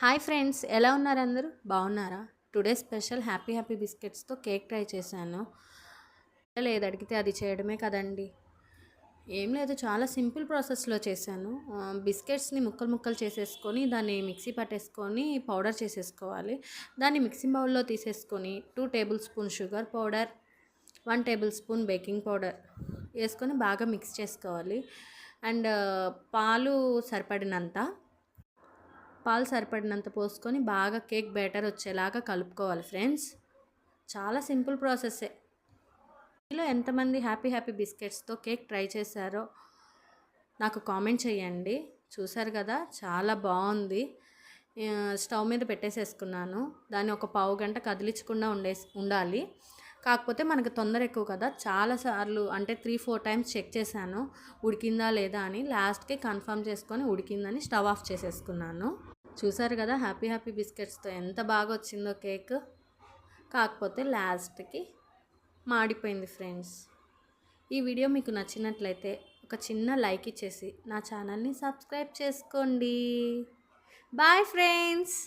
Hi friends, ఎలా ఉన్నారు అందరూ? బాగున్నారా? టుడే స్పెషల్ హ్యాపీ హ్యాపీ బిస్కెట్స్తో కేక్ ట్రై చేశాను. లేదు అడిగితే అది చేయడమే కదండి. ఏం లేదు, చాలా సింపుల్ ప్రాసెస్లో చేశాను. బిస్కెట్స్ని ముక్కలు ముక్కలు చేసేసుకొని దాన్ని మిక్సీ పట్టేసుకొని పౌడర్ చేసేసుకోవాలి. దాన్ని మిక్సీ బౌల్లో తీసేసుకొని 2 table spoon sugar powder, 1 table spoon baking powder వేసుకొని బాగా మిక్స్ చేసుకోవాలి. అండ్ సరిపడినంత పాలు సరిపడినంత పోసుకొని బాగా కేక్ బ్యాటర్ వచ్చేలాగా కలుపుకోవాలి ఫ్రెండ్స్. చాలా సింపుల్ ప్రాసెస్సే. మీలో ఎంతమంది హ్యాపీ హ్యాపీ బిస్కెట్స్తో కేక్ ట్రై చేశారో నాకు కామెంట్ చేయండి. చూసారు కదా, చాలా బాగుంది. స్టవ్ మీద పెట్టేసేసుకున్నాను. దాన్ని ఒక పావు గంట కదిలించకుండా ఉండాలి. కాకపోతే మనకు తొందర ఎక్కువ కదా, చాలాసార్లు అంటే 3-4 టైమ్స్ చెక్ చేశాను ఉడికిందా లేదా అని. లాస్ట్కి కన్ఫర్మ్ చేసుకొని ఉడికిందని స్టవ్ ఆఫ్ చేసేసుకున్నాను. చూసారు కదా, హ్యాపీ హ్యాపీ బిస్కెట్స్తో ఎంత బాగా వచ్చిందో కేక్. కాకపోతే లాస్ట్కి మాడిపోయింది ఫ్రెండ్స్. ఈ వీడియో మీకు నచ్చినట్లయితే ఒక చిన్న లైక్ ఇచ్చేసి నా ఛానల్ని సబ్స్క్రైబ్ చేసుకోండి. Bye friends.